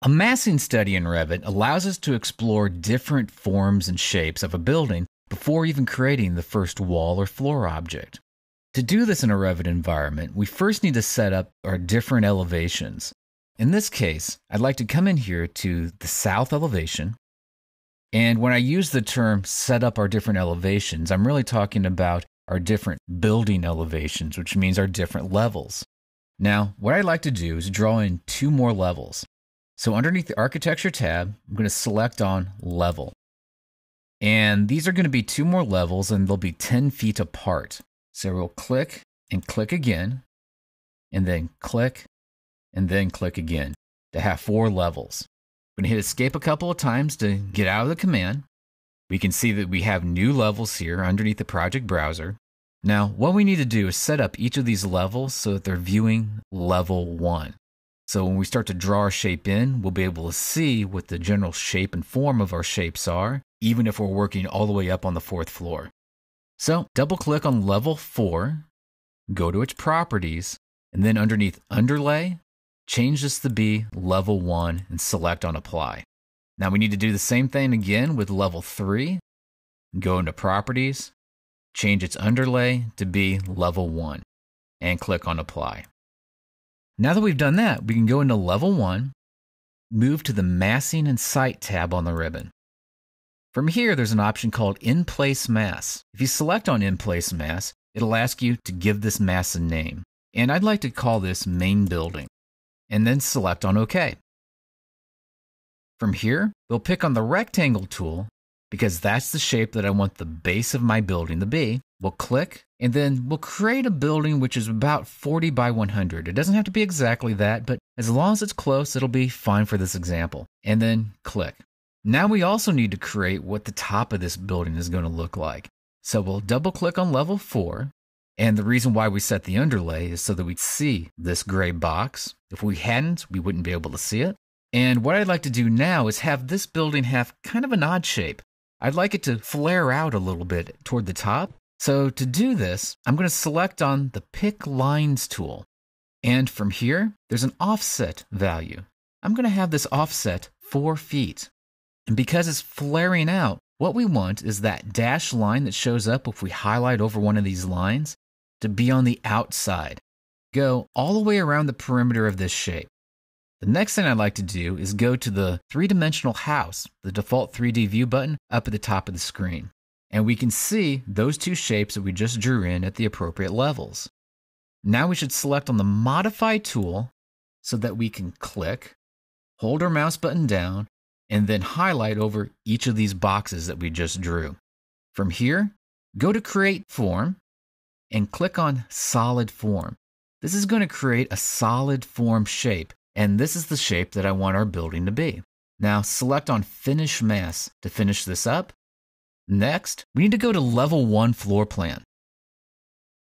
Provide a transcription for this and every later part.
A massing study in Revit allows us to explore different forms and shapes of a building before even creating the first wall or floor object. To do this in a Revit environment, we first need to set up our different elevations. In this case, I'd like to come in here to the south elevation. And when I use the term set up our different elevations, I'm really talking about our different building elevations, which means our different levels. Now, what I'd like to do is draw in 2 more levels. So underneath the Architecture tab, I'm going to select on Level. And these are going to be 2 more levels, and they'll be 10 feet apart. So we'll click and click again, and then click again to have 4 levels. I'm going to hit Escape a couple of times to get out of the command. We can see that we have new levels here underneath the project browser. Now, what we need to do is set up each of these levels so that they're viewing level 1. So when we start to draw our shape in, we'll be able to see what the general shape and form of our shapes are, even if we're working all the way up on the 4th floor. So double click on level 4, go to its properties, and then underneath Underlay, change this to be level 1 and select on Apply. Now we need to do the same thing again with level 3. Go into Properties, change its underlay to be level 1, and click on Apply. Now that we've done that, we can go into level 1, move to the Massing and Site tab on the ribbon. From here, there's an option called In Place Mass. If you select on In Place Mass, it'll ask you to give this mass a name. And I'd like to call this Main Building, and then select on OK. From here, we'll pick on the Rectangle tool because that's the shape that I want the base of my building to be. We'll click, and then we'll create a building which is about 40 by 100. It doesn't have to be exactly that, but as long as it's close, it'll be fine for this example. And then click. Now we also need to create what the top of this building is going to look like. So we'll double click on level 4. And the reason why we set the underlay is so that we see this gray box. If we hadn't, we wouldn't be able to see it. And what I'd like to do now is have this building have kind of an odd shape. I'd like it to flare out a little bit toward the top. So to do this, I'm going to select on the Pick Lines tool. And from here, there's an offset value. I'm going to have this offset 4 feet. And because it's flaring out, what we want is that dashed line that shows up if we highlight over one of these lines to be on the outside. Go all the way around the perimeter of this shape. The next thing I'd like to do is go to the 3-dimensional house, the default 3D view button up at the top of the screen. And we can see those 2 shapes that we just drew in at the appropriate levels. Now we should select on the Modify tool so that we can click, hold our mouse button down, and then highlight over each of these boxes that we just drew. From here, go to Create Form and click on Solid Form. This is going to create a solid form shape, and this is the shape that I want our building to be. Now select on Finish Mass to finish this up. Next, we need to go to level 1 floor plan.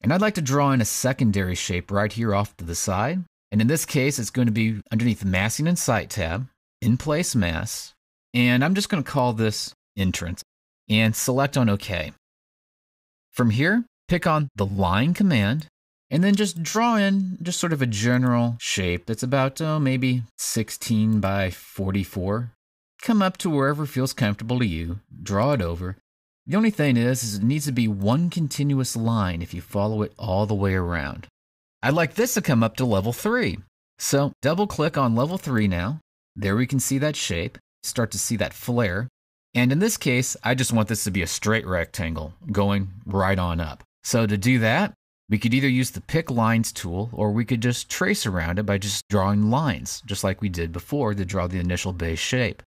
And I'd like to draw in a secondary shape right here off to the side. And in this case, it's going to be underneath the Massing and Site tab, In Place Mass. And I'm just going to call this Entrance and select on OK. From here, pick on the Line command and then just draw in just sort of a general shape that's about maybe 16 by 44. Come up to wherever feels comfortable to you, draw it over. The only thing is it needs to be one continuous line if you follow it all the way around. I'd like this to come up to level 3. So double click on level 3 now. There we can see that shape, start to see that flare. And in this case, I just want this to be a straight rectangle going right on up. So to do that, we could either use the Pick Lines tool or we could just trace around it by just drawing lines, just like we did before to draw the initial base shape.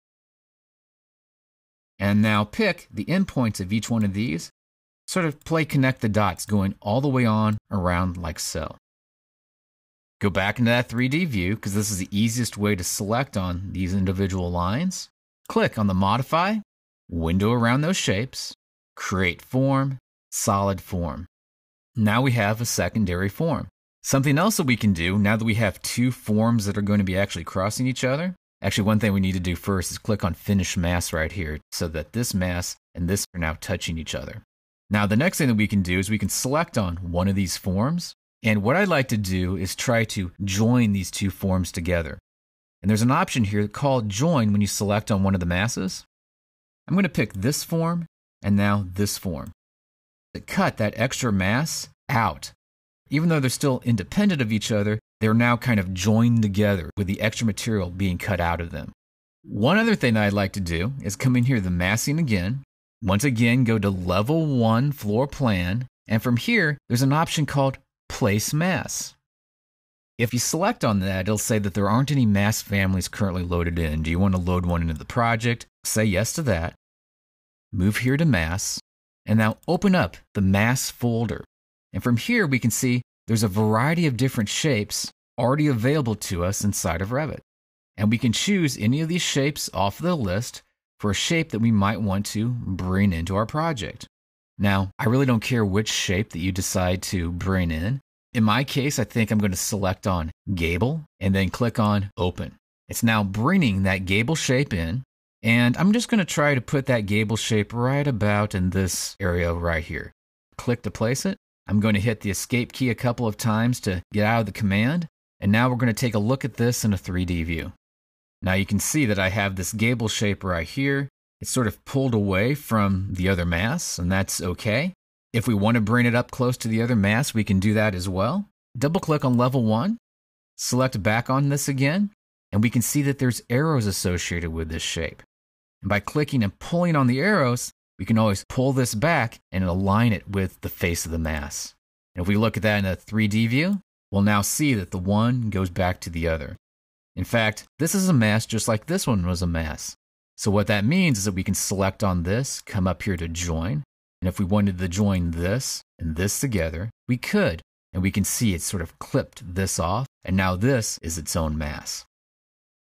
And now pick the endpoints of each one of these, sort of connect the dots going all the way on around like so. Go back into that 3D view because this is the easiest way to select on these individual lines. Click on the Modify, window around those shapes, Create Form, Solid Form. Now we have a secondary form. Something else that we can do now that we have 2 forms that are going to be actually crossing each other. Actually, one thing we need to do first is click on Finish Mass right here so that this mass and this are now touching each other. Now, the next thing that we can do is we can select on one of these forms. And what I'd like to do is try to join these 2 forms together. And there's an option here called Join when you select on one of the masses. I'm going to pick this form and now this form. To cut that extra mass out. Even though they're still independent of each other, they're now kind of joined together with the extra material being cut out of them. One other thing that I'd like to do is come in here to the massing again. Once again, go to Level 1 Floor Plan, and from here, there's an option called Place Mass. If you select on that, it'll say that there aren't any mass families currently loaded in. Do you want to load one into the project? Say yes to that. Move here to Mass, and now open up the Mass folder. And from here, we can see there's a variety of different shapes already available to us inside of Revit. And we can choose any of these shapes off the list for a shape that we might want to bring into our project. Now, I really don't care which shape that you decide to bring in. In my case, I think I'm going to select on Gable and then click on Open. It's now bringing that gable shape in, and I'm just going to try to put that gable shape right about in this area right here. Click to place it. I'm going to hit the Escape key a couple of times to get out of the command, and now we're going to take a look at this in a 3D view. Now you can see that I have this gable shape right here. It's sort of pulled away from the other mass, and that's okay. If we want to bring it up close to the other mass, we can do that as well. Double click on Level 1, select back on this again, and we can see that there's arrows associated with this shape. And by clicking and pulling on the arrows, we can always pull this back and align it with the face of the mass. And if we look at that in a 3D view, we'll now see that the one goes back to the other. In fact, this is a mass just like this one was a mass. So what that means is that we can select on this, come up here to Join, and if we wanted to join this and this together, we could, and we can see it sort of clipped this off, and now this is its own mass.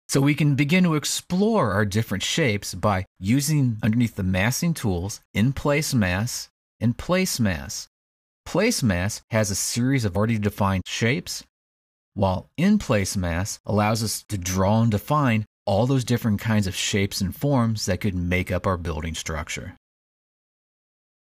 So we can begin to explore our different shapes by using underneath the massing tools in Place Mass and Place Mass. Place Mass has a series of already defined shapes, while In Place Mass allows us to draw and define all those different kinds of shapes and forms that could make up our building structure.